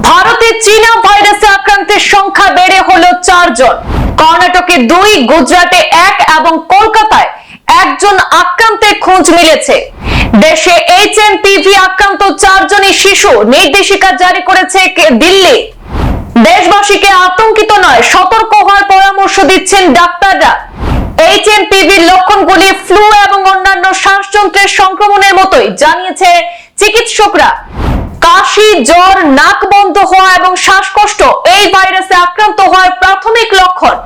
ভারতে চীনা ভাইরাসে আক্রান্তের সংখ্যা বেড়ে হলো 4 জন। কর্ণাটকে 2, গুজরাটে 1 এবং কলকাতায় 1 জন আক্রান্তের খোঁজ মিলেছে। দেশে এইচএমপিভি আক্রান্ত 4 জনই শিশু। নির্দেশিকা জারি করেছে দিল্লি। দেশবাসীকে আতঙ্কিত নয়, সতর্ক হওয়ার পরামর্শ দিচ্ছেন ডাক্তাররা। এইচএমপিভির লক্ষণগুলি ফ্লু এবং অন্যান্য শ্বাসযন্ত্রের সংক্রমণের মতোই জানিয়েছে চিকিৎসকরা। কাশি, জ্বর, নাক বন্ধ হওয়া এবং শ্বাসকষ্ট এই ভাইরাসে আক্রান্ত হওয়ার প্রাথমিক লক্ষণ।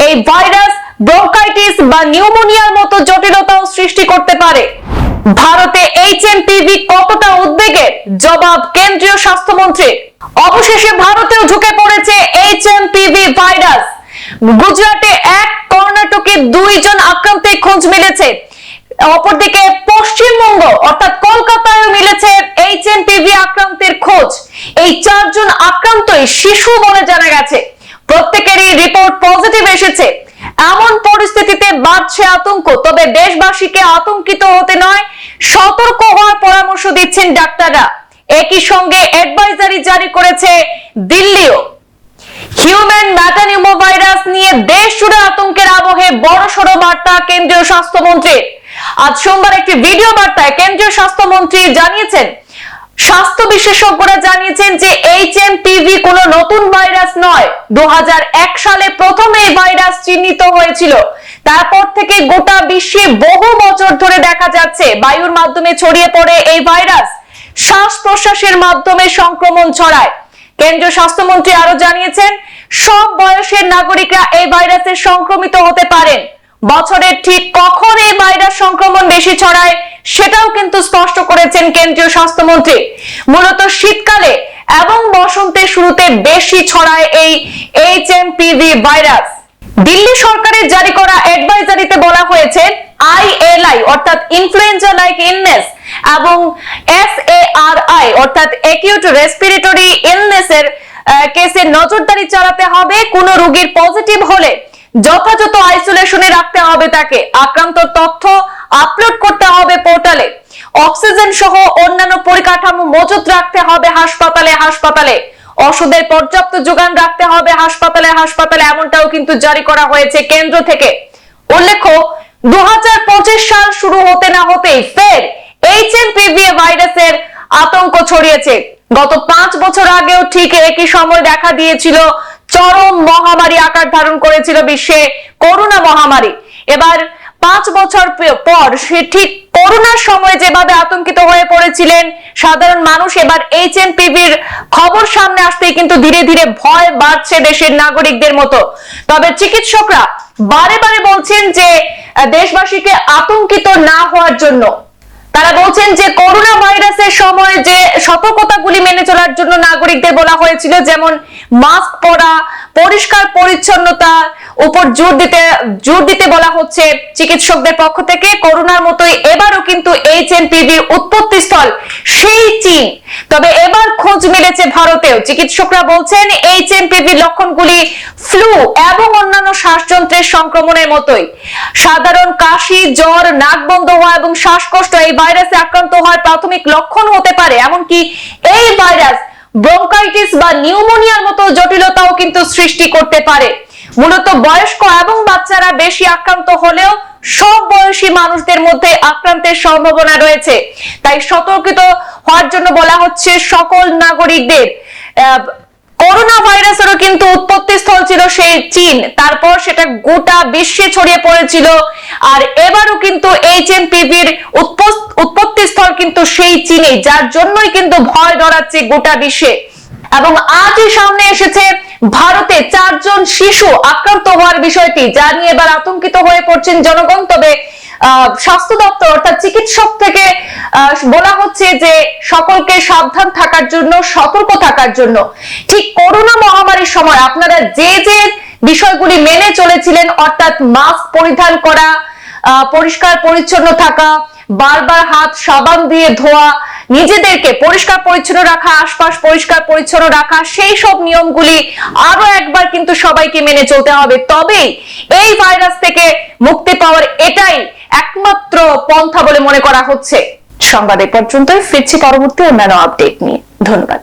এই ভাইরাস ব্রঙ্কাইটিস বা নিউমোনিয়ার মতো জটিলতাও সৃষ্টি করতে পারে। ভারতে এইচএমপিভি কতটা উদ্বেগের, জবাব কেন্দ্রীয় স্বাস্থ্যমন্ত্রী। অবশেষে ভারতেও ঢুকে পড়েছে এইচএমপিভি ভাইরাস। গুজরাটে 1, কর্ণাটকে 2 জন আক্রান্তের খোঁজ মিলেছে। অপরদিকে পশ্চিমবঙ্গ অর্থাৎ কলকাতায়ও মিলেছে এইচএমপিভি আক্রান্তের খোঁজ। এই 4 জন আক্রান্তই শিশু বলে জানা গেছে। প্রত্যেকেরই রিপোর্ট পজিটিভ এসেছে। এমন পরিস্থিতিতে বাড়ছে আতঙ্ক। তবে দেশবাসীকে আতঙ্কিত হতে নয়, সতর্ক হওয়ার পরামর্শ দিচ্ছেন ডাক্তাররা। একই সঙ্গে অ্যাডভাইজারি জারি করেছে দিল্লিও। হিউম্যান মেটানিউমোভাইরাস নিয়ে দেশ জুড়ে আতঙ্কের আবহে বড়সড় বার্তা কেন্দ্রীয় স্বাস্থ্যমন্ত্রীর। আজ সোমবার একটি ভিডিও বার্তায় কেন্দ্রীয় স্বাস্থ্যমন্ত্রী জানিয়েছেন, স্বাস্থ্য বিশেষজ্ঞরা জানিয়েছেন যে এইচএমপিভি কোনো নতুন ভাইরাস নয়। 2001 সালে প্রথম এই ভাইরাস চিহ্নিত হয়েছিল। তারপর থেকে গোটা বিশ্বে বহু বছর ধরে দেখা যাচ্ছে বায়ুর মাধ্যমে ছড়িয়ে পড়ে এই ভাইরাস, শ্বাস প্রশ্বাসের মাধ্যমে সংক্রমণ ছড়ায়। কেন্দ্রীয় স্বাস্থ্যমন্ত্রী আরো জানিয়েছেন, সব বয়সের নাগরিকরা এই ভাইরাসে সংক্রমিত হতে পারেন। বছরের ঠিক কখন এই ভাইরাস সংক্রমণ বেশি ছড়ায় সেটাও কিন্তু স্পষ্ট করেছেন কেন্দ্রীয় স্বাস্থ্যমন্ত্রী। মূলত শীতকালে এবং বসন্তের শুরুতে বেশি ছড়ায় এই এইচএমপিভি ভাইরাস। দিল্লি সরকারের জারি করা অ্যাডভাইজারিতে বলা হয়েছে, ILI অর্থাৎ ইনফ্লুয়েঞ্জা লাইক ইলনেস এবং SARI অর্থাৎ অ্যাকিউট রেসপিরেটরি ইলনেস এর কেসে নজরদারি চালাতে হবে। কোন রোগীর পজিটিভ হলে যথাযথ আইসোলেশনে রাখতে হবে তাকে। আক্রান্ত তথ্য আপলোড করতে হবে পোর্টালে। অক্সিজেন সহ অন্যান্য পরিকাঠামো মজুত রাখতে হবে হাসপাতালে। ওষুধের পর্যাপ্ত যোগান রাখতে হবে হাসপাতালে। এমনটাও কিন্তু জারি করা হয়েছে কেন্দ্র থেকে। উল্লেখ্য, 2025 সাল শুরু হতে না হতেই ফের এইচএমপিভি ভাইরাসের আতঙ্ক ছড়িয়েছে। গত 5 বছর আগেও ঠিক একই সময় দেখা দিয়েছিল, চরম মহামারী আকার ধারণ করেছিল বিশ্বে করোনা মহামারী। এবার 5 বছর পর সে ঠিক করোনার সময় যেভাবে আতঙ্কিত হয়ে পড়েছিলেন সাধারণ মানুষ, এবার এইচএমপিভির খবর সামনে আসতেই কিন্তু ধীরে ধীরে ভয় বাড়ছে দেশের নাগরিকদের মতো। তবে চিকিৎসকরা বারে বারে বলছেন যে দেশবাসীকে আতঙ্কিত না হওয়ার জন্য। তারা বলছেন যে করোনা ভাইরাসের সময় যে সতর্কতাগুলি মেনে চলার জন্য নাগরিকদের বলা হয়েছিল, যেমন মাস্ক পরা, পরিষ্কার পরিচ্ছন্নতা উপর জোর দিতে বলা হচ্ছে চিকিৎসকদের পক্ষ থেকে। করোনার মতোই এবারও কিন্তু এইচএমপিভির উৎপত্তি স্থল সেই চীন। তবে এবার খোঁজ মিলেছে ভারতেও। চিকিৎসকরা বলছেন এইচএমপিভির লক্ষণগুলি ফ্লু এবং অন্যান্য শ্বাসযন্ত্রের সংক্রমণের মতোই। সাধারণ কাশি, জ্বর, নাক বন্ধ হওয়া এবং শ্বাসকষ্ট এই ভাইরাসে আক্রান্ত হওয়ার প্রাথমিক লক্ষণ হতে পারে। এমনকি এই ভাইরাস ব্রঙ্কাইটিস বা নিউমোনিয়ার মতো জটিলতাও কিন্তু সৃষ্টি করতে পারে। মূলত বয়স্ক এবং বাচ্চারা বেশি আক্রান্ত হলেও সব বয়সী মানুষদের মধ্যে আক্রান্তের সম্ভাবনা রয়েছে। তাই সতর্কিত হওয়ার জন্য বলা হচ্ছে সকল নাগরিকদের। করোনা ভাইরাসেরও কিন্তু উৎপত্তি স্থল ছিল সেই চীন, তারপর সেটা গোটা বিশ্বে ছড়িয়ে পড়েছিল। আর এবারও কিন্তু এইচএমপিভির উৎপত্তি স্থল কিন্তু সেই চীনে, যার জন্যই কিন্তু ভয় ধরাচ্ছে গোটা বিশ্বে। এবং আজই সামনে এসেছে ভারতে 4 জন শিশু আক্রান্ত হওয়ার বিষয়টি, যা নিয়ে এবার আতঙ্কিত হয়ে পড়ছেন জনগণ। তবে স্বাস্থ্য দপ্তর অর্থাৎ চিকিৎসক থেকে বলা হচ্ছে যে সকলকে সাবধান থাকার জন্য, সতর্ক থাকার জন্য। ঠিক করোনা মহামারীর সময় আপনারা যে যে বিষয়গুলি মেনে চলেছিলেন, অর্থাৎ মাস্ক পরিধান করা, পরিষ্কার পরিচ্ছন্ন থাকা, বারবার হাত সাবান দিয়ে ধোয়া, নিজেদেরকে পরিষ্কার পরিচ্ছন্ন রাখা, আশপাশ পরিষ্কার পরিচ্ছন্ন রাখা, সেই সব নিয়মগুলি আরো একবার কিন্তু সবাইকে মেনে চলতে হবে। তবেই এই ভাইরাস থেকে মুক্তি পাওয়ার এটাই একমাত্র পন্থা বলে মনে করা হচ্ছে। সংবাদ এ পর্যন্তই, ফিরছি পরবর্তী অন্যান্য আপডেট নিয়ে। ধন্যবাদ।